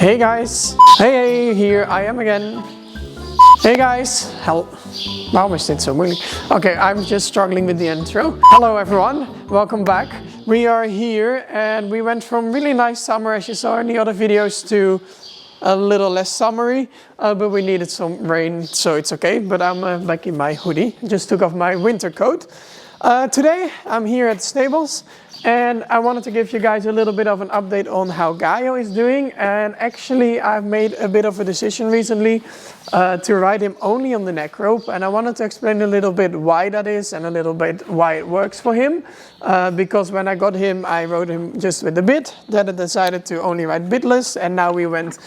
Hey guys, hey, here I am again. Hey guys, waarom is dit zo moeilijk? Okay, I'm just struggling with the intro. Hello everyone, welcome back. We are here and we went from really nice summer, as you saw in the other videos, to a little less summery, but we needed some rain, so it's okay. But I'm back in my hoodie, just took off my winter coat. Today I'm here at the stables and I wanted to give you guys a little bit of an update on how Gaio is doing. And actually I've made a bit of a decision recently to ride him only on the Neckrope, and I wanted to explain a little bit why that is and a little bit why it works for him. Because when I got him, I rode him just with the bit, then I decided to only ride bitless, and now we went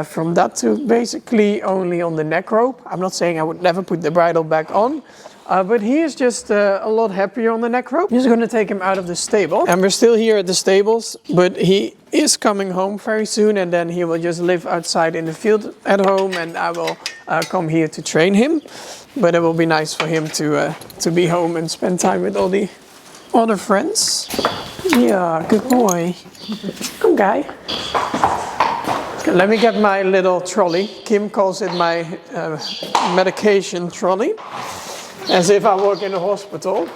from that to basically only on the Neckrope. I'm not saying I would never put the bridle back on, but he is just a lot happier on the Neckrope. I'm just going to take him out of the stable. And we're still here at the stables, but he is coming home very soon, and then he will just live outside in the field at home, and I will come here to train him. But it will be nice for him to be home and spend time with all the other friends. Yeah, good boy. Come, Guy. Okay, let me get my little trolley. Kim calls it my medication trolley. As if I work in a hospital.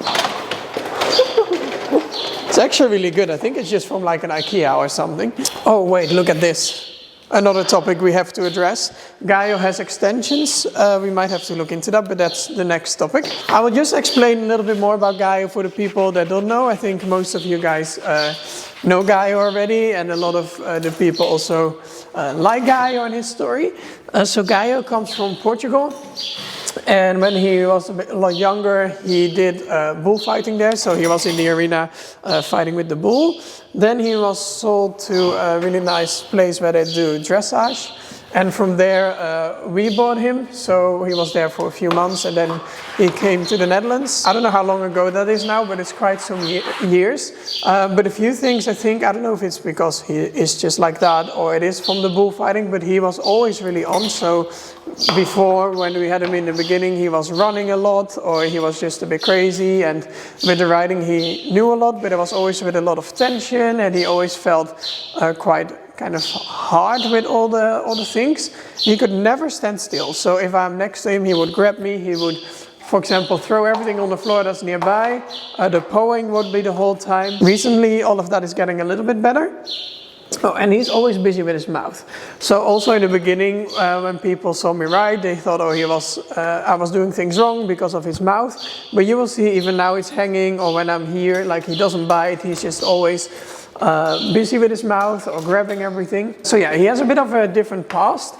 It's actually really good. I think it's just from like an IKEA or something. Oh wait, look at this. Another topic we have to address. Gaio has extensions. We might have to look into that, but that's the next topic. I will just explain a little bit more about Gaio for the people that don't know. I think most of you guys know Gaio already, and a lot of the people also like Gaio and his story. So Gaio comes from Portugal. And when he was a lot younger, he did bullfighting there. So he was in the arena fighting with the bull. Then he was sold to a really nice place where they do dressage. And from there, we bought him. So he was there for a few months, and then he came to the Netherlands. I don't know how long ago that is now, but it's quite some years. But a few things, I think, I don't know if it's because he is just like that or it is from the bullfighting, but he was always really on. So before, when we had him in the beginning, he was running a lot, or he was just a bit crazy. And with the riding, he knew a lot, but it was always with a lot of tension, and he always felt quite kind of hard with all the things. He could never stand still. So if I'm next to him, he would grab me. He would, for example, throw everything on the floor that's nearby. The pawing would be the whole time. Recently, all of that is getting a little bit better. Oh, and he's always busy with his mouth. So also in the beginning, when people saw me ride, they thought, oh, I was doing things wrong because of his mouth. But you will see even now it's hanging, or when I'm here, like he doesn't bite. He's just always busy with his mouth or grabbing everything. So yeah, he has a bit of a different past,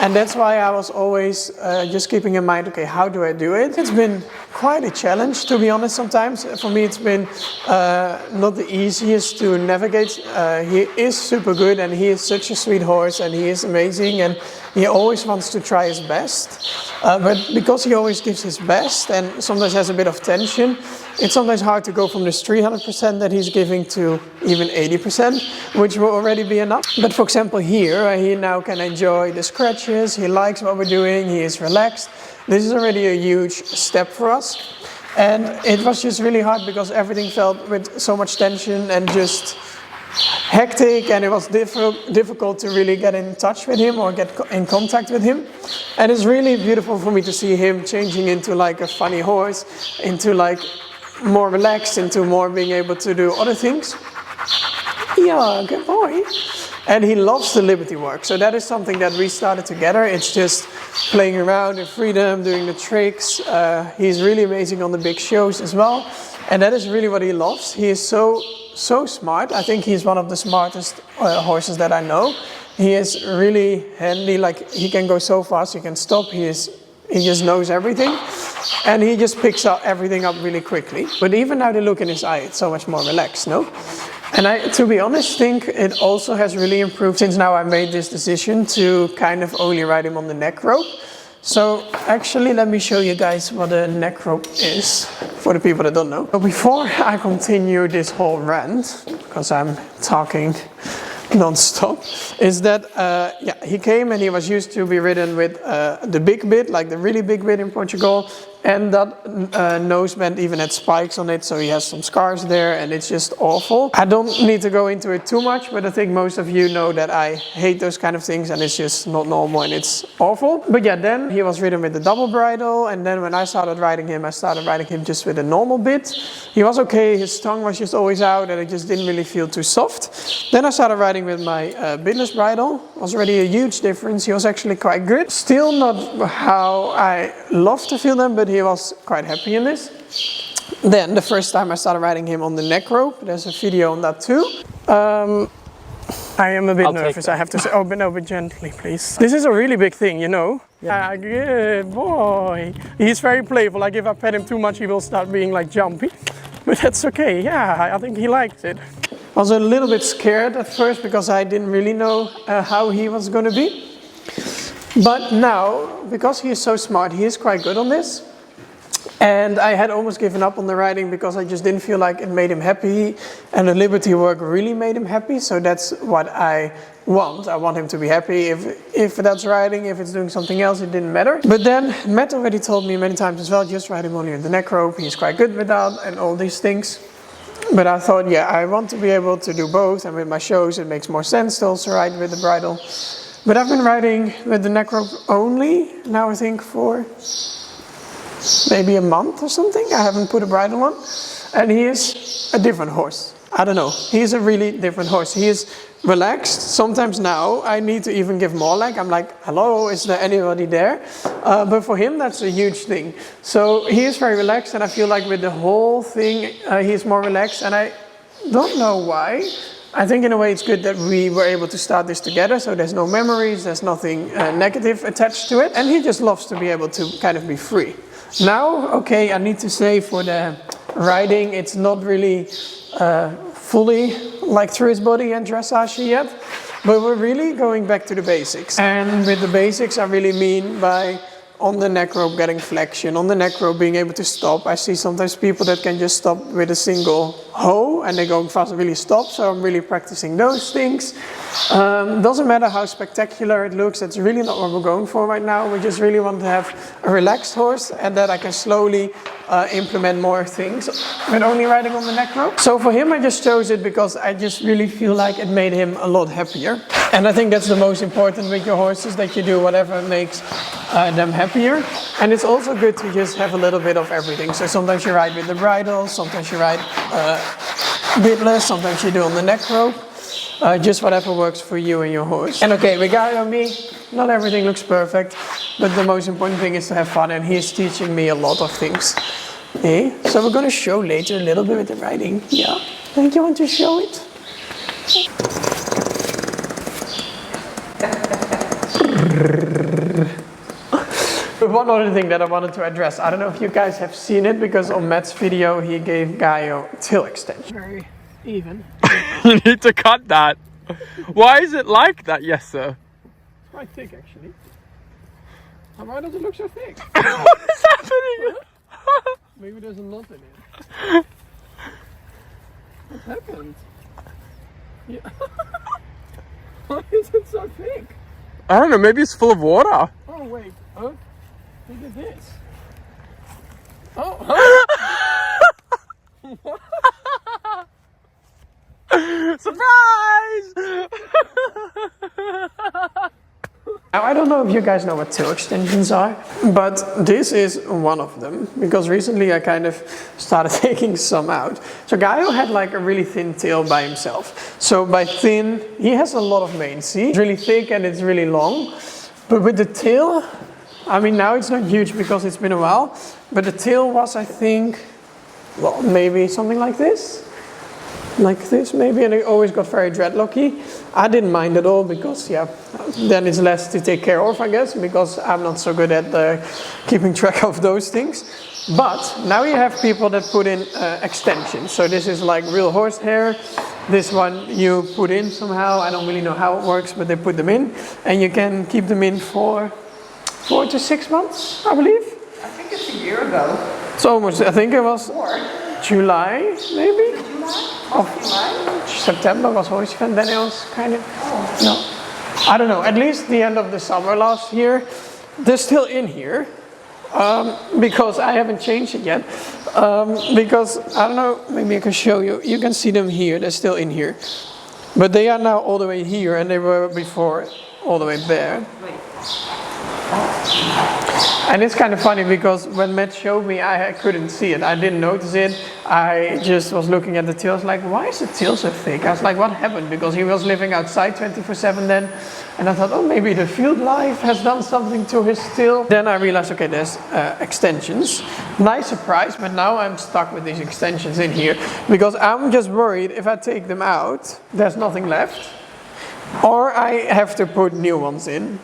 and that's why I was always just keeping in mind, okay, how do I do it? It's been quite a challenge, to be honest. Sometimes for me it's been not the easiest to navigate. He is super good, and he is such a sweet horse, and he is amazing, and he always wants to try his best. But because he always gives his best and sometimes has a bit of tension, it's sometimes hard to go from this 300% that he's giving to even 80%, which will already be enough. But for example here, he now can enjoy the scratches, he likes what we're doing, he is relaxed. This is already a huge step for us. And it was just really hard because everything felt with so much tension and just hectic, and it was difficult to really get in touch with him or get in contact with him. And it's really beautiful for me to see him changing into like a funny horse, into like more relaxed, into more being able to do other things. Yeah, good boy. And he loves the liberty work, so that is something that we started together. It's just playing around in freedom, doing the tricks. He's really amazing on the big shows as well, and that is really what he loves. He is so smart. I think he's one of the smartest horses that I know. He is really handy, like he can go so fast, he can stop, he just knows everything. And he just picks up everything up really quickly. But even now the look in his eye, it's so much more relaxed, no? And I, to be honest, think it also has really improved since now I made this decision to kind of only ride him on the Neckrope. So actually, let me show you guys what a Neckrope is, for the people that don't know. But before I continue this whole rant, because I'm talking non-stop, is that yeah, he came and he was used to be ridden with the big bit, like the really big bit in Portugal, and that nose band even had spikes on it, so he has some scars there, and it's just awful. I don't need to go into it too much, but I think most of you know that I hate those kind of things, and it's just not normal and it's awful. But yeah, then he was ridden with the double bridle, and then when I started riding him, I started riding him just with a normal bit. He was okay, his tongue was just always out, and it just didn't really feel too soft. Then I started riding with my bitless bridle. It was already a huge difference. He was actually quite good. Still not how I love to feel them, but he was quite happy in this. Then the first time I started riding him on the Neckrope, there's a video on that too. I am a bit nervous, I have to say. Oh, but no, but gently, please. This is a really big thing, you know? Yeah, good boy. He's very playful. Like if I pet him too much, he will start being like jumpy. But that's okay, yeah, I think he likes it. I was a little bit scared at first because I didn't really know how he was going to be. But now, because he is so smart, he is quite good on this. And I had almost given up on the riding because I just didn't feel like it made him happy, and the Liberty work really made him happy. So that's what I want. I want him to be happy. If that's riding, if it's doing something else, it didn't matter. But then Matt already told me many times as well, just ride him only on the Neckrope. He's quite good with that and all these things. But I thought, yeah, I want to be able to do both, and with my shows it makes more sense to also ride with the bridle. But I've been riding with the Neckrope only, now I think for maybe a month or something. I haven't put a bridle on, and he is a different horse. I don't know, he's a really different horse. He is relaxed. Sometimes now I need to even give more leg. I'm like, hello, is there anybody there? But for him that's a huge thing. So he is very relaxed, and I feel like with the whole thing he's more relaxed, and I don't know why. I think in a way it's good that we were able to start this together, so there's no memories, there's nothing negative attached to it, and he just loves to be able to kind of be free. Now, okay, I need to say for the riding, it's not really fully like through his body and dressage yet, but we're really going back to the basics. And with the basics, I really mean by on the Neckrope getting flexion, on the Neckrope being able to stop. I see sometimes people that can just stop with a single hoe and they go fast and really stop, so I'm really practicing those things. Doesn't matter how spectacular it looks, that's really not what we're going for right now. We just really want to have a relaxed horse, and that I can slowly implement more things with only riding on the Neckrope. So for him I just chose it because I just really feel like it made him a lot happier. And I think that's the most important with your horses, that you do whatever makes them happier. And it's also good to just have a little bit of everything. So sometimes you ride with the bridle, sometimes you ride bitless, sometimes you do on the Neckrope. Just whatever works for you and your horse. And okay, with Gaio and me, not everything looks perfect, but the most important thing is to have fun, and he's teaching me a lot of things. Okay? So we're going to show later a little bit with the riding. Yeah, don't you want to show it? One other thing that I wanted to address, I don't know if you guys have seen it, because on Matt's video he gave Gaio tail extension. Very even. You need to cut that. Why is it like that? Yes, sir. It's quite thick, actually. Why does it look so thick? What is happening? Maybe there's a knot in it. What happened? Yeah. Why is it so thick? I don't know, maybe it's full of water. Oh, wait. Huh? Look at this. Oh, huh? What? Surprise! Now, I don't know if you guys know what tail extensions are, but this is one of them, because recently I kind of started taking some out. So Gaio had like a really thin tail by himself. So by thin, he has a lot of mane, see? It's really thick and it's really long. But with the tail, I mean, now it's not huge because it's been a while, but the tail was, I think, well, maybe something like this. Like this maybe, and it always got very dreadlocky. I didn't mind at all because, yeah, then it's less to take care of, I guess, because I'm not so good at keeping track of those things. But now you have people that put in extensions. So this is like real horse hair. This one you put in somehow. I don't really know how it works, but they put them in, and you can keep them in for 4 to 6 months, I believe. I think it's a year ago. It's almost, I think it was July, maybe? Of September was horse event, then it was kind of, no, I don't know, at least the end of the summer last year. They're still in here, because I haven't changed it yet. Because, I don't know, maybe I can show you. You can see them here, they're still in here. But they are now all the way here, and they were before all the way there. And it's kind of funny because when Matt showed me, I couldn't see it. I didn't notice it. I just was looking at the tail. I was like, why is the tail so thick? I was like, what happened? Because he was living outside 24/7 then. And I thought, oh, maybe the field life has done something to his tail. Then I realized, okay, there's extensions. Nice surprise, but now I'm stuck with these extensions in here. Because I'm just worried if I take them out, there's nothing left. Or I have to put new ones in.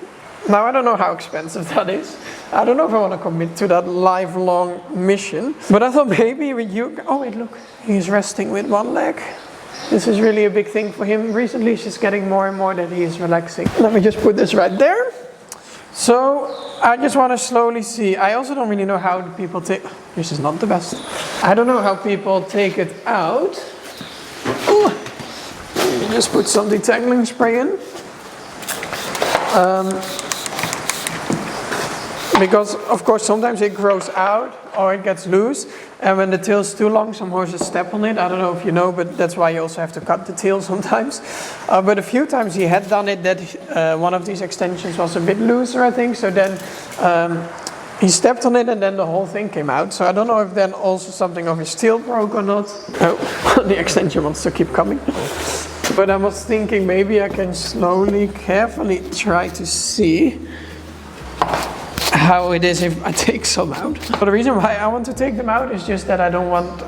Now, I don't know how expensive that is. I don't know if I want to commit to that lifelong mission. But I thought maybe with you... Oh, wait, look. He's resting with one leg. This is really a big thing for him. Recently, it's just getting more and more that he's relaxing. Let me just put this right there. So, I just want to slowly see. I also don't really know how people take... This is not the best. I don't know how people take it out. Ooh. Let me just put some detangling spray in. Because of course sometimes it grows out or it gets loose, and when the tail is too long some horses step on it. I don't know if you know, but that's why you also have to cut the tail sometimes. But a few times he had done it that one of these extensions was a bit looser, I think, so then he stepped on it and then the whole thing came out. So I don't know if then also something of his tail broke or not. Oh, the extension wants to keep coming. But I was thinking maybe I can slowly, carefully try to see how it is if I take some out. But the reason why I want to take them out is just that I don't want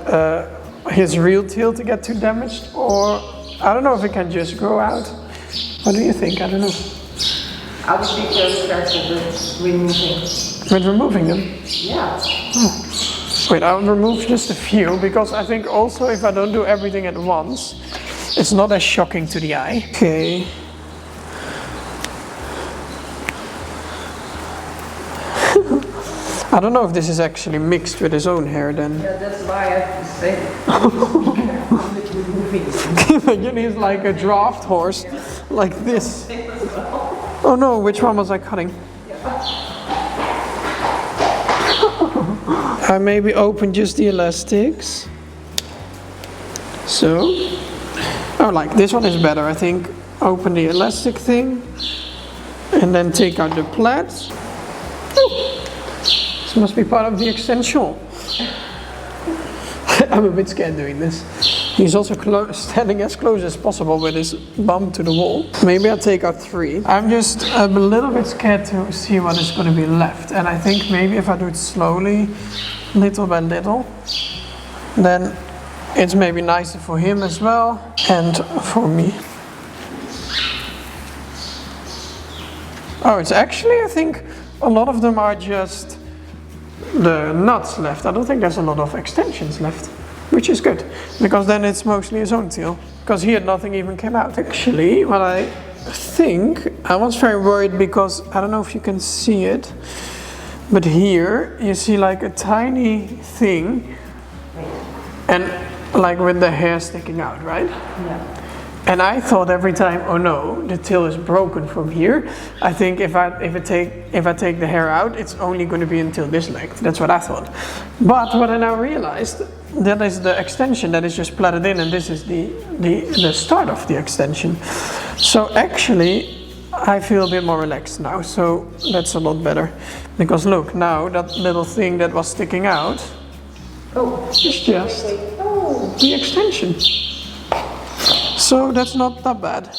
his real tail to get too damaged, or I don't know if it can just grow out. What do you think? I don't know. I would be very careful with removing. With removing them? Yeah. Oh. Wait, I'll remove just a few, because I think also if I don't do everything at once, it's not as shocking to the eye. Okay. I don't know if this is actually mixed with his own hair then. Yeah, that's why I have to say it. Imagine he's like a draft horse, like this. Oh no, which one was I cutting? I maybe open just the elastics. So, oh, like this one is better, I think. Open the elastic thing and then take out the plaits. This must be part of the extension. I'm a bit scared doing this. He's also standing as close as possible with his bum to the wall. Maybe I'll take out 3. I'm just a little bit scared to see what is going to be left. And I think maybe if I do it slowly, little by little, then it's maybe nicer for him as well, and for me. Oh, it's actually, I think, a lot of them are just the nuts left. I don't think there's a lot of extensions left, which is good, because then it's mostly his own tail. Because here nothing even came out. Actually, what I think, I was very worried because, I don't know if you can see it, but here you see like a tiny thing, and like with the hair sticking out, right? Yeah. And I thought every time, oh no, the tail is broken from here. I think if I take the hair out, it's only going to be until this length. That's what I thought. But what I now realized, that is the extension that is just plaited in, and this is the start of the extension. So actually, I feel a bit more relaxed now. So that's a lot better, because look, now that little thing that was sticking out, is just the extension. So that's not that bad.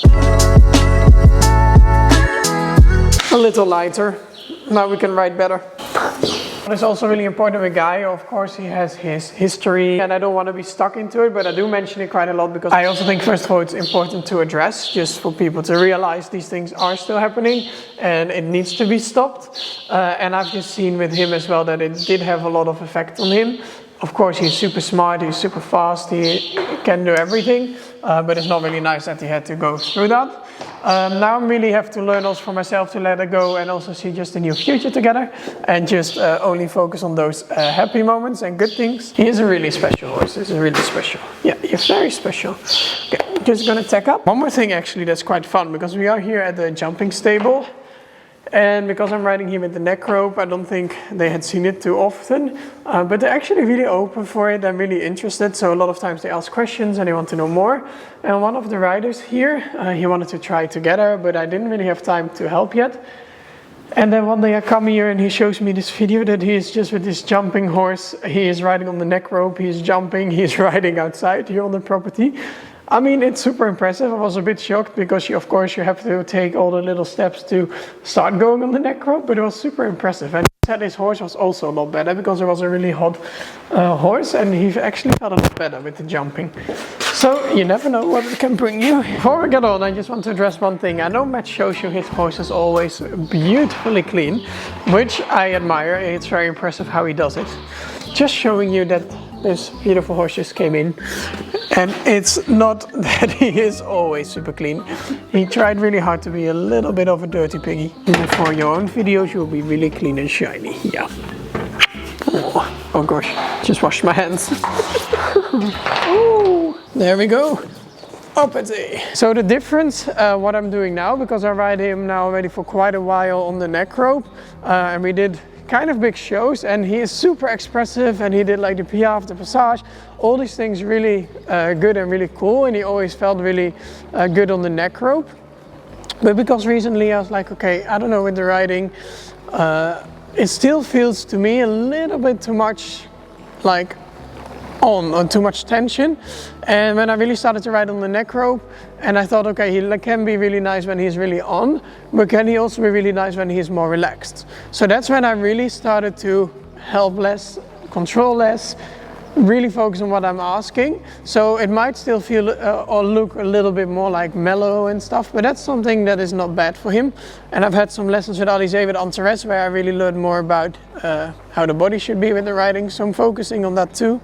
A little lighter. Now we can write better. It's also really important with Gaio. Of course, he has his history, and I don't want to be stuck into it, but I do mention it quite a lot because I also think, first of all, it's important to address, just for people to realize these things are still happening and it needs to be stopped. And I've just seen with him as well that it did have a lot of effect on him. Of course, he's super smart, he's super fast, he can do everything, but it's not really nice that he had to go through that. Now I really have to learn also for myself to let it go and also see just a new future together and just only focus on those happy moments and good things. He is a really special horse. This is really special. Yeah, you're very special. Okay, just gonna tack up. One more thing actually that's quite fun, because we are here at the jumping stable. And because I'm riding here with the Neckrope, I don't think they had seen it too often. But they're actually really open for it and really interested. So a lot of times they ask questions and they want to know more. And one of the riders here, he wanted to try together, but I didn't really have time to help yet. And then one day I come here and he shows me this video that he is just with this jumping horse. He is riding on the Neckrope, he's jumping, he's riding outside here on the property. I mean, it's super impressive. I was a bit shocked because of course you have to take all the little steps to start going on the Neckrope, but it was super impressive. And he said his horse was also a lot better because it was a really hot horse, and he actually felt a lot better with the jumping. So you never know what it can bring you. Before we get on, I just want to address one thing. I know Matt shows you his horse is always beautifully clean, which I admire. It's very impressive how he does it. Just showing you that this beautiful horse just came in, and it's not that he is always super clean. He tried really hard to be a little bit of a dirty piggy. And for your own videos, you'll be really clean and shiny. Yeah. Oh gosh, just washed my hands. Ooh, there we go. Uppity. So the difference, what I'm doing now, because I ride him now already for quite a while on the Neckrope, and we did kind of big shows, and he is super expressive, and he did like the piaffe, the passage, all these things really good and really cool, and he always felt really good on the Neckrope. But because recently I was like, okay, I don't know, with the riding, it still feels to me a little bit too much like on or too much tension. And when I really started to ride on the Neckrope, and I thought, okay, he can be really nice when he's really on, but can he also be really nice when he's more relaxed? So that's when I really started to help less, control less, really focus on what I'm asking. So it might still feel or look a little bit more like mellow and stuff, but that's something that is not bad for him. And I've had some lessons with Alizé, with Antares, where I really learned more about how the body should be with the riding, so I'm focusing on that too.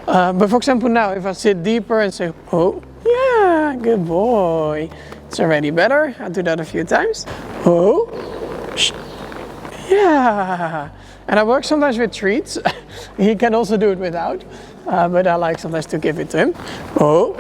But for example now, if I sit deeper and say, oh, yeah, good boy, it's already better. I'll do that a few times. Oh, yeah. And I work sometimes with treats. He can also do it without, but I like sometimes to give it to him. Oh,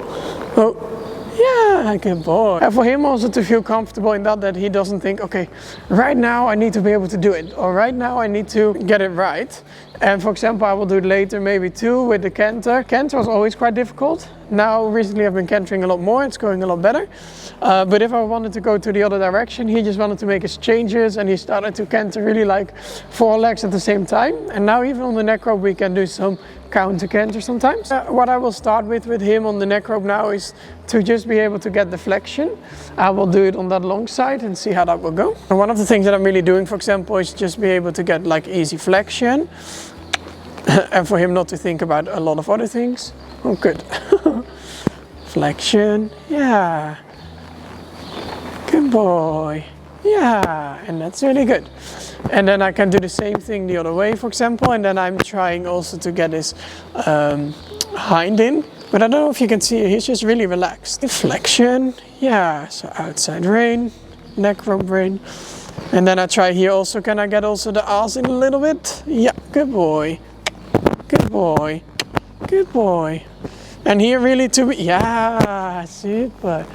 yeah, good boy. And for him also to feel comfortable in that he doesn't think, okay, right now I need to be able to do it, or right now I need to get it right. And for example, I will do it later maybe too with the canter. Canter was always quite difficult. Now recently I've been cantering a lot more, it's going a lot better. But if I wanted to go to the other direction, he just wanted to make his changes, and he started to canter really like 4 legs at the same time. And now even on the Neckrope we can do some counter canter sometimes. What I will start with him on the Neckrope now is to just be able to get the flexion. I will do it on that long side and see how that will go. And one of the things that I'm really doing, for example, is just be able to get like easy flexion. And for him not to think about a lot of other things. Oh, good. Flexion, yeah. Good boy. Yeah, and that's really good. And then I can do the same thing the other way, for example, and then I'm trying also to get his hind in. But I don't know if you can see, he's just really relaxed. Flexion, yeah, so outside rein, Neckrope rein. And then I try here also, can I get also the ass in a little bit? Yeah, good boy. Good boy. Good boy. And here really to be, yeah, super.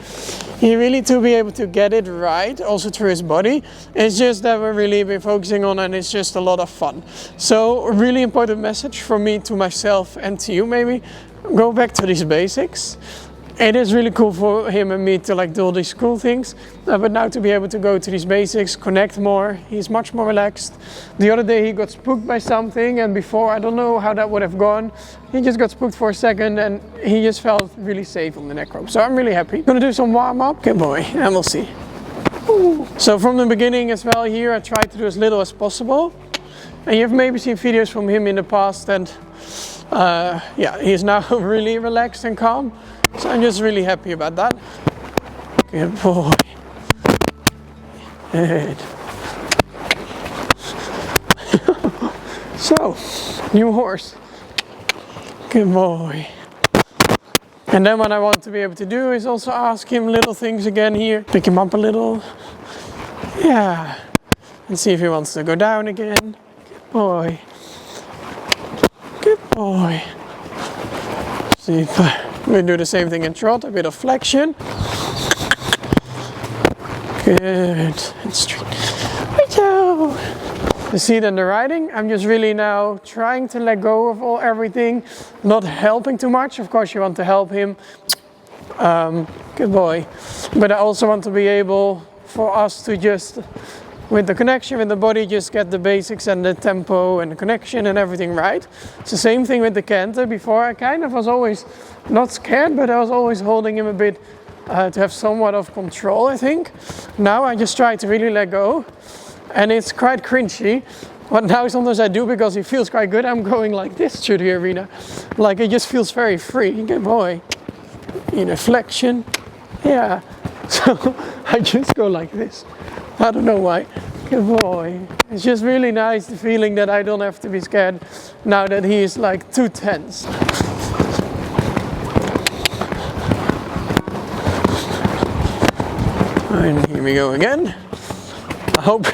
Here really to be able to get it right, also through his body. It's just that we're really been focusing on, and it's just a lot of fun. So a really important message from me to myself and to you maybe, go back to these basics. It is really cool for him and me to like do all these cool things, but now to be able to go to these basics, connect more, he's much more relaxed. The other day he got spooked by something, and before, I don't know how that would have gone, he just got spooked for a second and he just felt really safe on the Neckrope. So I'm really happy. Gonna do some warm up, good boy, and we'll see. Ooh. So from the beginning as well here, I tried to do as little as possible. And you've maybe seen videos from him in the past, and yeah, he's now really relaxed and calm. So I'm just really happy about that. Good boy. Good. So, new horse. Good boy. And then what I want to be able to do is also ask him little things again here. Pick him up a little. Yeah. And see if he wants to go down again. Good boy. Good boy. Super. We do the same thing in trot, a bit of flexion. Good. And straight. Oh. The seat and the riding, I'm just really now trying to let go of everything, not helping too much. Of course you want to help him, good boy. But I also want to be able for us to just, with the connection with the body, just get the basics and the tempo and the connection and everything right. It's the same thing with the canter. Before I kind of was always not scared, but I was always holding him a bit to have somewhat of control, I think. Now I just try to really let go. And it's quite cringy, but now sometimes I do because it feels quite good. I'm going like this through the arena. Like it just feels very free. Good boy. In a flexion. Yeah. So I just go like this. I don't know why. Good boy. It's just really nice, the feeling that I don't have to be scared now that he is like too tense. And here we go again. I hope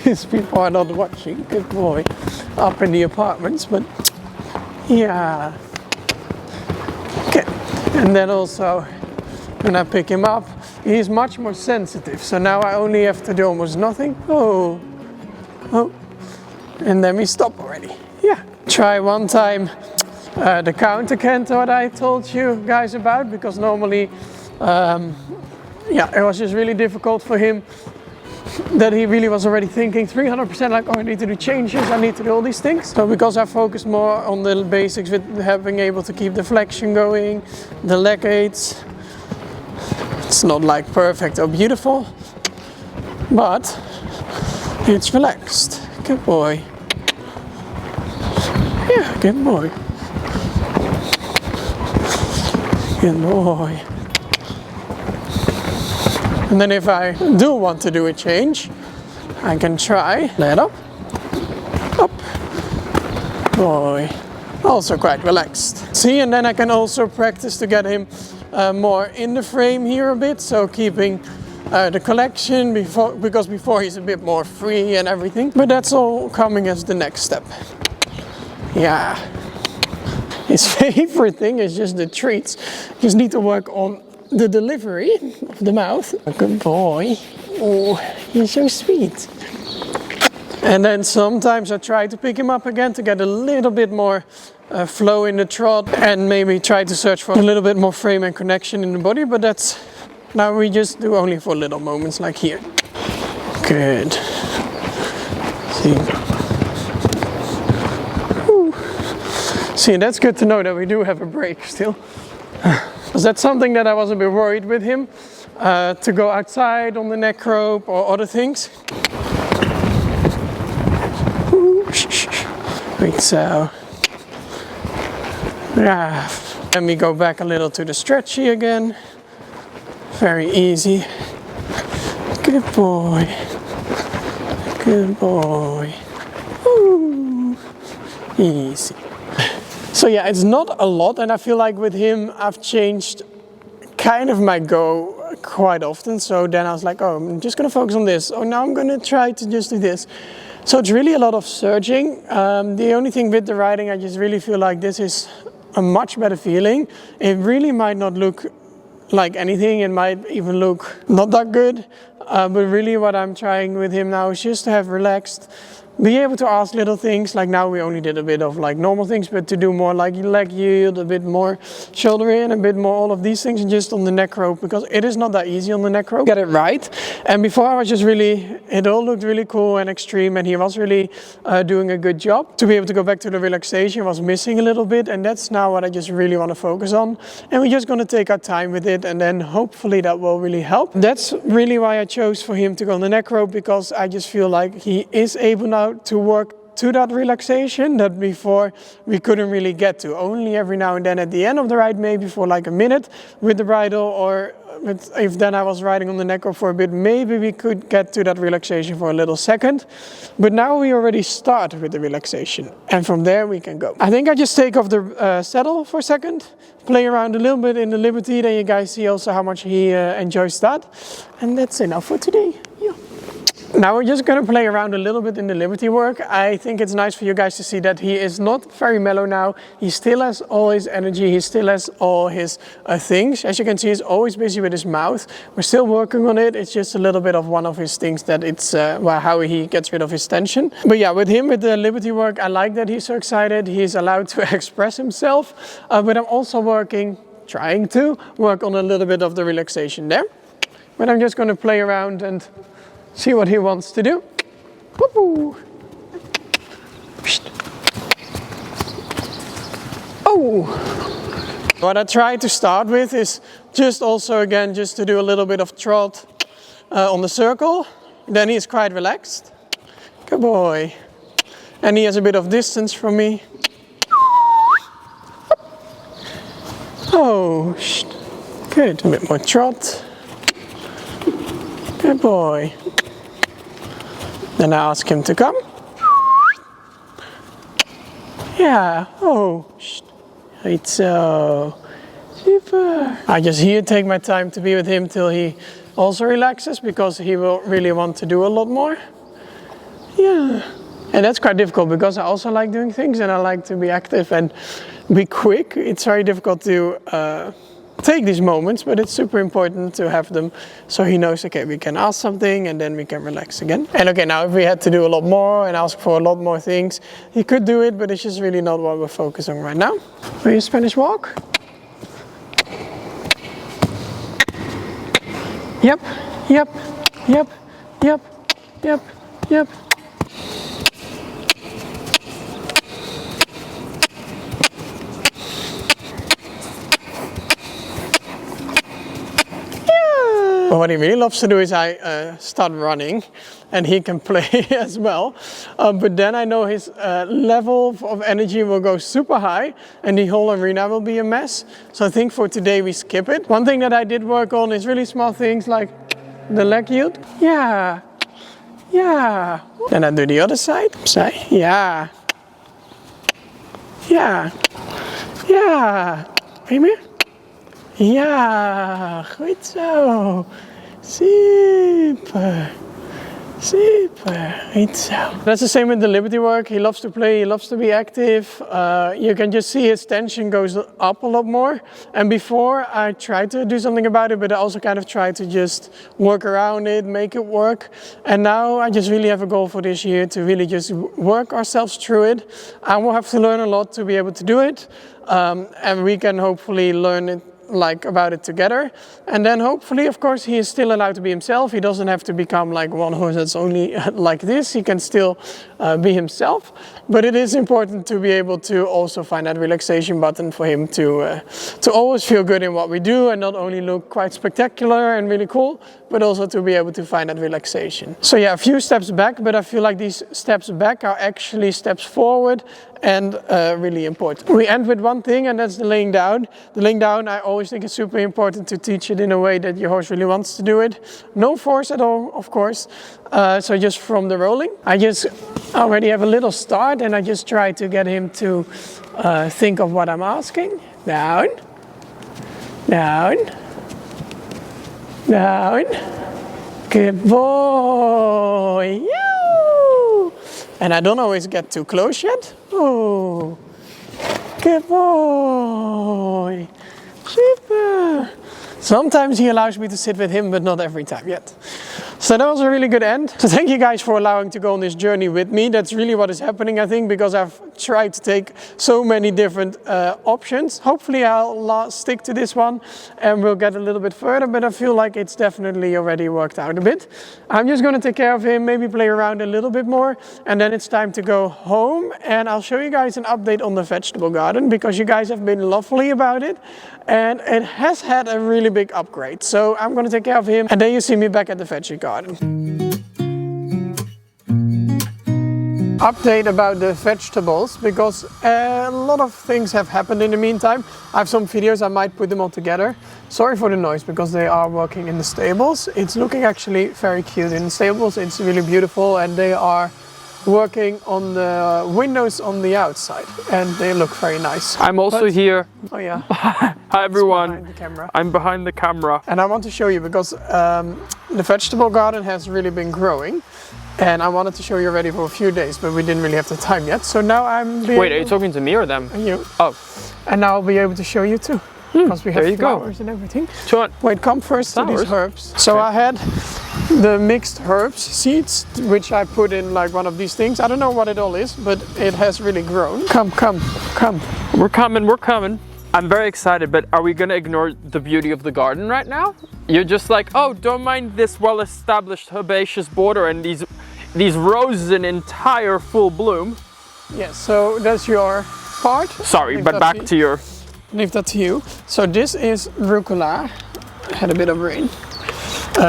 these people are not watching. Good boy. Up in the apartments, but yeah. Okay. And then also when I pick him up, he's much more sensitive. So now I only have to do almost nothing. Oh. Oh. And then we stop already. Yeah. Try one time the counter canter what I told you guys about, because normally it was just really difficult for him, that he really was already thinking 300% like, oh, I need to do changes, I need to do all these things. So because I focused more on the basics with having able to keep the flexion going, the leg aids, it's not like perfect or beautiful, but it's relaxed. Good boy. Yeah, good boy. Good boy. And then if I do want to do a change, I can try, let up, boy, also quite relaxed. See, and then I can also practice to get him more in the frame here a bit, so keeping the collection because before he's a bit more free and everything. But that's all coming as the next step. Yeah. His favorite thing is just the treats. Just need to work on the delivery of the mouth. Good boy. Oh, he's so sweet. And then sometimes I try to pick him up again to get a little bit more flow in the trot, and maybe try to search for a little bit more frame and connection in the body, but that's, now we just do only for little moments like here. Good. See. Ooh. See, that's good to know that we do have a break still. Because that's something that I was a bit worried with him, to go outside on the Neckrope or other things. Like so. Yeah. Then we go back a little to the stretchy again. Very easy. Good boy. Good boy. Ooh. Easy. So yeah, it's not a lot, and I feel like with him I've changed kind of my go quite often. So then I was like, oh, I'm just gonna focus on this. Oh, now I'm gonna try to just do this. So it's really a lot of surging. The only thing with the riding, I just really feel like this is a much better feeling. It really might not look like anything, it might even look not that good, but really what I'm trying with him now is just to have relaxed, be able to ask little things, like now we only did a bit of like normal things, but to do more like leg yield, a bit more shoulder in, a bit more all of these things, and just on the Neckrope, because it is not that easy on the Neckrope. Get it right. And before I was just really, it all looked really cool and extreme, and he was really doing a good job. To be able to go back to the relaxation was missing a little bit, and that's now what I just really want to focus on. And we're just going to take our time with it, and then hopefully that will really help. That's really why I chose for him to go on the Neckrope, because I just feel like he is able now to work to that relaxation that before we couldn't really get to. Only every now and then at the end of the ride, maybe for like a minute with the bridle, or if then I was riding on the Neckrope for a bit, maybe we could get to that relaxation for a little second. But now we already start with the relaxation, and from there we can go. I think I just take off the saddle for a second, play around a little bit in the Liberty, then you guys see also how much he enjoys that. And that's enough for today. Yeah. Now we're just going to play around a little bit in the Liberty work. I think it's nice for you guys to see that he is not very mellow now. He still has all his energy, he still has all his things. As you can see, he's always busy with his mouth. We're still working on it. It's just a little bit of one of his things that it's how he gets rid of his tension. But yeah, with him, with the Liberty work, I like that he's so excited. He's allowed to express himself. But I'm also trying to work on a little bit of the relaxation there. But I'm just going to play around and see what he wants to do. Whoop-oo. Oh! What I try to start with is just also again just to do a little bit of trot on the circle. Then he's quite relaxed. Good boy. And he has a bit of distance from me. Oh, good. A bit more trot. Good boy. Then I ask him to come. Yeah. Oh, it's so super. I just here take my time to be with him till he also relaxes, because he will really want to do a lot more. Yeah. And that's quite difficult because I also like doing things and I like to be active and be quick. It's very difficult to take these moments, but it's super important to have them so he knows, okay, we can ask something and then we can relax again. And okay, now if we had to do a lot more and ask for a lot more things, he could do it, but it's just really not what we're focusing on right now. Will you Spanish walk? Yep, yep, yep, yep, yep, yep. But what he really loves to do is I start running and he can play as well. But then I know his level of energy will go super high and the whole arena will be a mess. So I think for today we skip it. One thing that I did work on is really small things like the leg yield. Yeah, yeah. Then I do the other side. Say, yeah, yeah, yeah. Maybe. Ja, goed zo. Super. Super. Goed zo. That's the same with the Liberty work. He loves to play, he loves to be active. You can just see his tension goes up a lot more. And before I tried to do something about it, but I also kind of tried to just work around it, make it work. And now I just really have a goal for this year to really just work ourselves through it. I will have to learn a lot to be able to do it. And we can hopefully learn it about it together, and then hopefully, of course, he is still allowed to be himself. He doesn't have to become like one who is only like this. He can still be himself, but it is important to be able to also find that relaxation button for him to always feel good in what we do and not only look quite spectacular and really cool, but also to be able to find that relaxation. So yeah, a few steps back, but I feel like these steps back are actually steps forward and really important. We end with one thing, and that's the laying down. The laying down, I always think it's super important to teach it in a way that your horse really wants to do it. No force at all, of course. So just from the rolling. I just already have a little start, and I just try to get him to think of what I'm asking. Down, down, down. Good boy. Yoo! And I don't always get too close yet. Oh, good boy. Super. Sometimes he allows me to sit with him, but not every time yet. So that was a really good end. So thank you guys for allowing to go on this journey with me. That's really what is happening, I think, because I've tried to take so many different options. Hopefully I'll stick to this one and we'll get a little bit further, but I feel like it's definitely already worked out a bit. I'm just going to take care of him, maybe play around a little bit more, and then it's time to go home. And I'll show you guys an update on the vegetable garden, because you guys have been lovely about it. And it has had a really big upgrade. So I'm going to take care of him, and then you see me back at the veggie garden. Update about the vegetables, because a lot of things have happened in the meantime. I have some videos, I might put them all together. Sorry for the noise, because they are working in the stables. It's looking actually very cute in the stables. It's really beautiful, and they are working on the windows on the outside, and they look very nice. I'm also here. Oh yeah. Hi everyone. Behind the camera. I'm behind the camera. And I want to show you because the vegetable garden has really been growing, and I wanted to show you already for a few days, but we didn't really have the time yet. So now Wait, are you talking to me or them? You. Oh. And now I'll be able to show you too. Because we have there you flowers go. and everything. Sure. Wait, come first to Flowers? these herbs. So I had the mixed herbs seeds, which I put in like one of these things. I don't know what it all is, but it has really grown. Come. We're coming. I'm very excited, but are we gonna ignore the beauty of the garden right now? You're just like, oh, don't mind this well-established herbaceous border and these roses in entire full bloom. Yes, so that's your part. Sorry, Leave but that back to your... Leave that to you. So this is rucola. Had a bit of rain.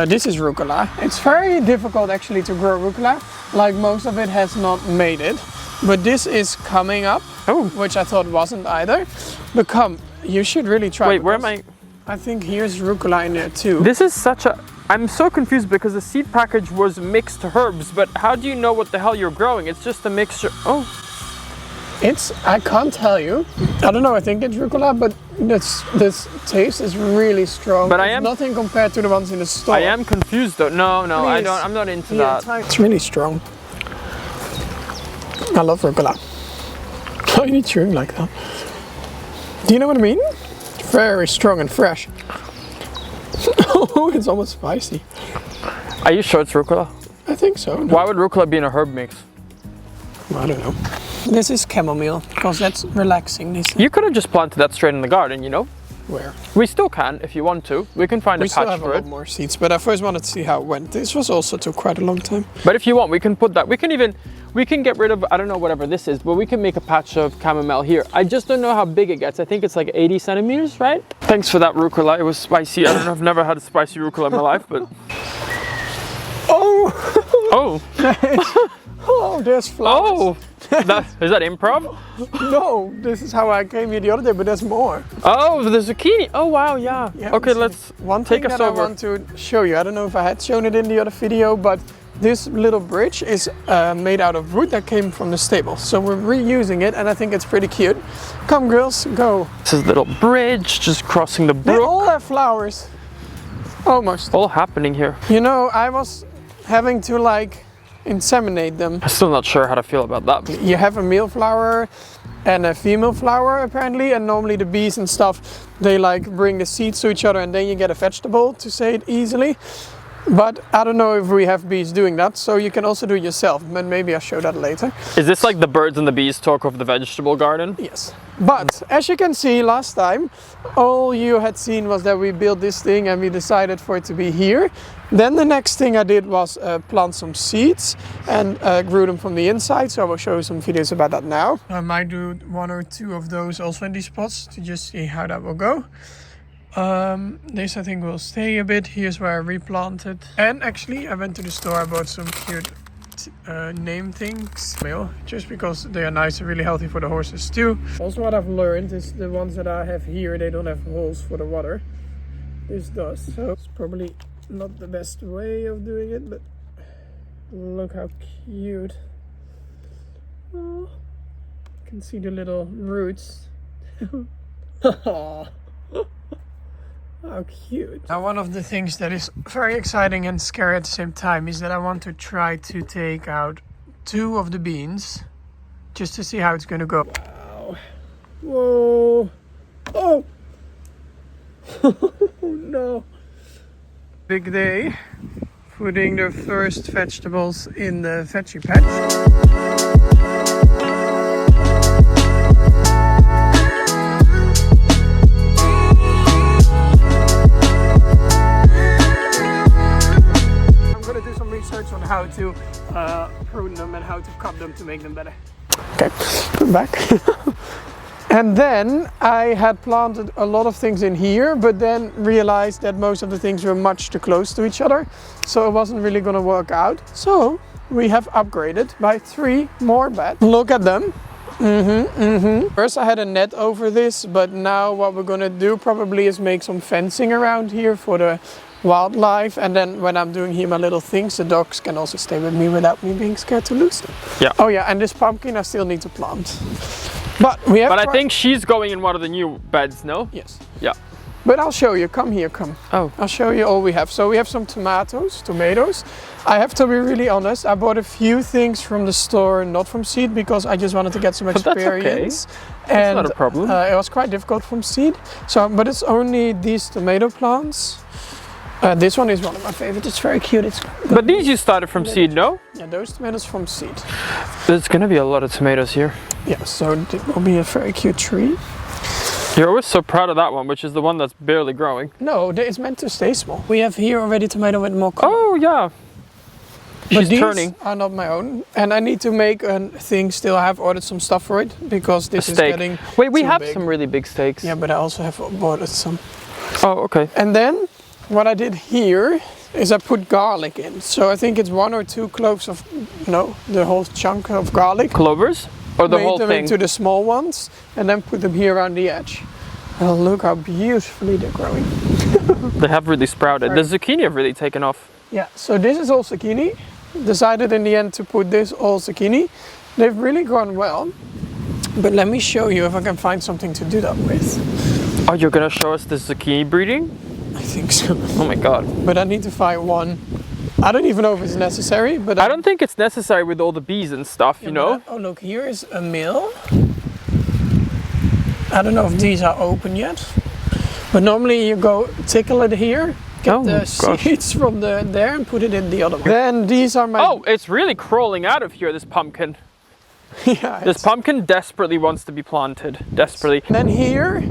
This is rucola. It's very difficult actually to grow rucola. Like most of it has not made it. But this is coming up, which I thought wasn't either. But come, you should really try. Wait, where am I? I think here's rucola in there too. This is such a... I'm so confused because the seed package was mixed herbs, but how do you know what the hell you're growing? It's just a mixture. Oh. I can't tell you. I don't know, I think it's rucola, but this taste is really strong. But it's nothing compared to the ones in the store. I am confused though. No, Please. I'm not into that. It's really strong. I love rucola. Why are you chewing like that? Do you know what I mean? It's very strong and fresh. Oh, it's almost spicy. Are you sure it's rucola? I think so. No. Why would rucola be in a herb mix? I don't know. This is chamomile, because that's relaxing. You could have just planted that straight in the garden, you know? Where? We still can, if you want to. We can find a We still patch have for a it. lot more seeds, but I first wanted to see how it went. This was also took quite a long time. But if you want, we can put that. We can get rid of, I don't know, whatever this is, but we can make a patch of chamomile here. I just don't know how big it gets. I think it's like 80 centimeters, right? Thanks for that rucola. It was spicy. I don't know, I've never had a spicy rucola in my life, but... Oh! Oh! Oh, there's flowers. Oh! Is that improv? No, this is how I came here the other day, but there's more. Oh, the zucchini. Oh, wow, yeah. Okay, let's One thing take us that over. I want to show you. I don't know if I had shown it in the other video, but this little bridge is made out of wood that came from the stable. So we're reusing it, and I think it's pretty cute. Come, girls, go. This is a little bridge just crossing the They brook. all have flowers. Almost. All happening here. You know, I was having to like inseminate them. I'm still not sure how to feel about that. You have a male flower and a female flower apparently, and normally the bees and stuff, they like bring the seeds to each other and then you get a vegetable, to say it easily. But I don't know if we have bees doing that, so you can also do it yourself, but maybe I'll show that later. Is this like the birds and the bees talk of the vegetable garden? Yes. But as you can see, last time, all you had seen was that we built this thing and we decided for it to be here. Then the next thing I did was plant some seeds and grew them from the inside, so I will show you some videos about that now. I might do 1 or 2 of those also in these pots to just see how that will go. This I think will stay a bit. Here's where I replanted. And actually I went to the store, I bought some cute name things, just because they are nice and really healthy for the horses too. Also what I've learned is the ones that I have here, they don't have holes for the water. This does, so it's probably not the best way of doing it, but look how cute. Oh, you can see the little roots. How cute. Now one of the things that is very exciting and scary at the same time is that I want to try to take out 2 of the beans just to see how it's gonna go. Wow. Whoa. Oh. Oh no. Big day. Putting the first vegetables in the veggie patch. Research on how to prune them and how to cut them to make them better. Okay, put back. And then I had planted a lot of things in here, but then realized that most of the things were much too close to each other, so it wasn't really going to work out. So we have upgraded by 3 more beds. Look at them. First I had a net over this, but now what we're gonna do probably is make some fencing around here for the wildlife. And then when I'm doing here my little things, the dogs can also stay with me without me being scared to lose them. Yeah. Oh yeah, and this pumpkin I still need to plant. But we have. But I think she's going in one of the new beds, no? Yes. Yeah. But I'll show you. Come here, come. Oh. I'll show you all we have. So we have some tomatoes. I have to be really honest. I bought a few things from the store, not from seed, because I just wanted to get some experience. That's okay. That's not a problem. It was quite difficult from seed. So, but it's only these tomato plants. This one is one of my favorites. It's very cute. But these you started from seed, no? Yeah, those tomatoes from seed. There's gonna be a lot of tomatoes here. Yeah, so it will be a very cute tree. You're always so proud of that one, which is the one that's barely growing. No, it's meant to stay small. We have here already tomato with more color. Oh yeah. But these turning. are not my own, and I need to make a thing still. I have ordered some stuff for it because this is getting Wait, we too have big. some really big steaks. Yeah, but I also have ordered some. Oh, okay. And then what I did here is I put garlic in. So I think it's 1 or 2 cloves of, no, the whole chunk of garlic. Clovers? Or the Made whole them thing? into the small ones and then put them here around the edge. Oh, look how beautifully they're growing. They have really sprouted. The zucchini have really taken off. Yeah, so this is all zucchini. Decided in the end to put this all zucchini. They've really grown well. But let me show you if I can find something to do that with. Oh, you're gonna show us the zucchini breeding? I think so. Oh my god. But I need to find one. I don't even know if it's necessary, but I don't think it's necessary with all the bees and stuff, you know? Oh look, here is a mill. I don't know if these are open yet. But normally you go tickle it here, get the seeds from there and put it in the other one. Then these are my... Oh, it's really crawling out of here, this pumpkin. Yeah. This pumpkin desperately wants to be planted. Desperately. Then here,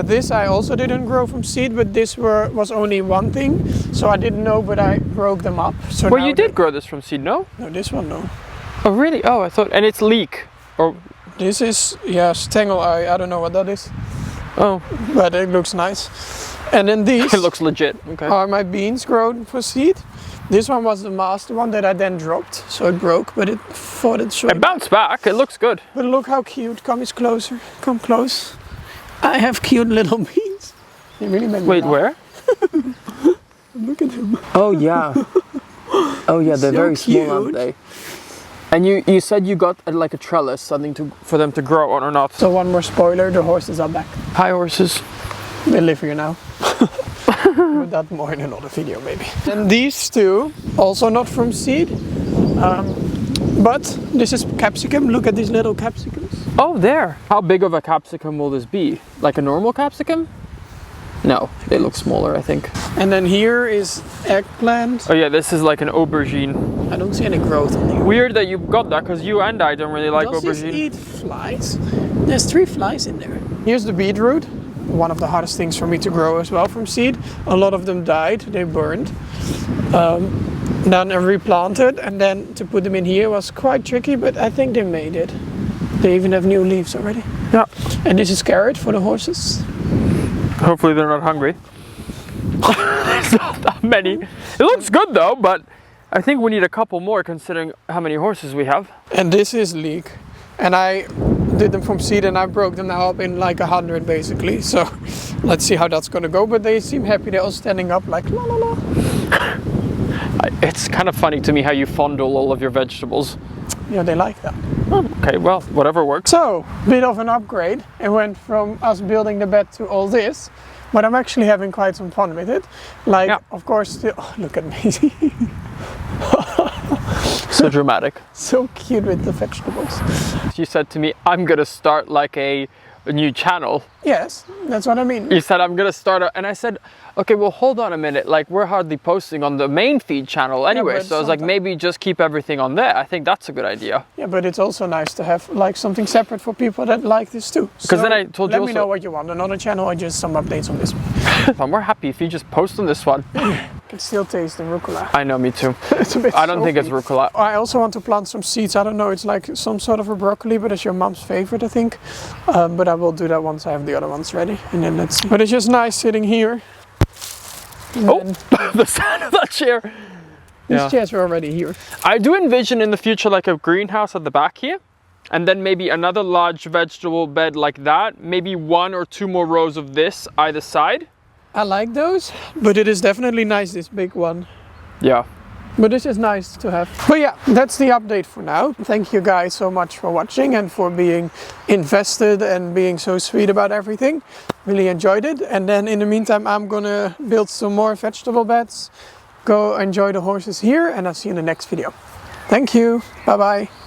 this I also didn't grow from seed, but this was only one thing. So I didn't know, but I broke them up. So well, you did grow this from seed, no? No, this one, no. Oh, really? Oh, I thought... And it's leek. Or... This is, yeah, stangle eye. I don't know what that is. Oh. But it looks nice. And then these... It looks legit. Okay. Are my beans grown for seed. This one was the master one that I then dropped. So it broke, but it thought it should. It bounced back. It looks good. But look how cute. Come closer. Come close. I have cute little beans. They really make me Wait, laugh. where? Look at them. Oh, yeah. Oh, yeah, they're So very small, cute. aren't they? And you said you got like a trellis, something for them to grow on or not. So one more spoiler, the horses are back. Hi, horses. They live here now. But that more in another video maybe. And these two, also not from seed. But this is capsicum. Look at these little capsicums. Oh, there. How big of a capsicum will this be? Like a normal capsicum? No, they look smaller, I think. And then here is eggplant. Oh yeah, this is like an aubergine. I don't see any growth on here. Weird that you got that, because you and I don't really like Does this aubergine. eat flies? There's 3 flies in there. Here's the beetroot. One of the hardest things for me to grow as well from seed. A lot of them died, they burned. Then I replanted, and then to put them in here was quite tricky, but I think they made it. They even have new leaves already. Yeah. And this is carrot for the horses. Hopefully they're not hungry. There's not that many. It looks good though, but I think we need a couple more considering how many horses we have. And this is leek. And I did them from seed and I broke them now up in like 100 basically. So let's see how that's gonna go. But they seem happy. They're all standing up like la la la. It's kind of funny to me how you fondle all of your vegetables. Yeah, they like that. Oh, okay, well, whatever works. So, bit of an upgrade. It went from us building the bed to all this. But I'm actually having quite some fun with it. Like, Yeah. of course, oh, look at me. So dramatic. So cute with the vegetables. You said to me, I'm gonna start like a new channel. Yes, that's what I mean. You said I'm gonna start and I said, okay, well hold on a minute, like we're hardly posting on the main feed channel anyway, but so I was like, maybe just keep everything on there. I think that's a good idea. Yeah, but it's also nice to have like something separate for people that like this too. Because then I told you let me also- know what you want, another channel or just some updates on this one. We're happy if you just post on this one. I can still taste the rucola. I know, me too. It's a bit I don't think it's soapy. rucola. I also want to plant some seeds. I don't know, it's like some sort of a broccoli, but it's your mom's favorite, I think. But I will do that once I have the other ones ready, and then let's see. But it's just nice sitting here. And Oh, then the sound of that chair. these Yeah. chairs are already here. I do envision in the future like a greenhouse at the back here, and then maybe another large vegetable bed like that, maybe 1 or 2 more rows of this either side, I like those, but it is definitely nice, this big one. Yeah. But this is nice to have. But yeah, that's the update for now. Thank you guys so much for watching and for being invested and being so sweet about everything. Really enjoyed it. And then in the meantime, I'm gonna build some more vegetable beds. Go enjoy the horses here, and I'll see you in the next video. Thank you. Bye bye.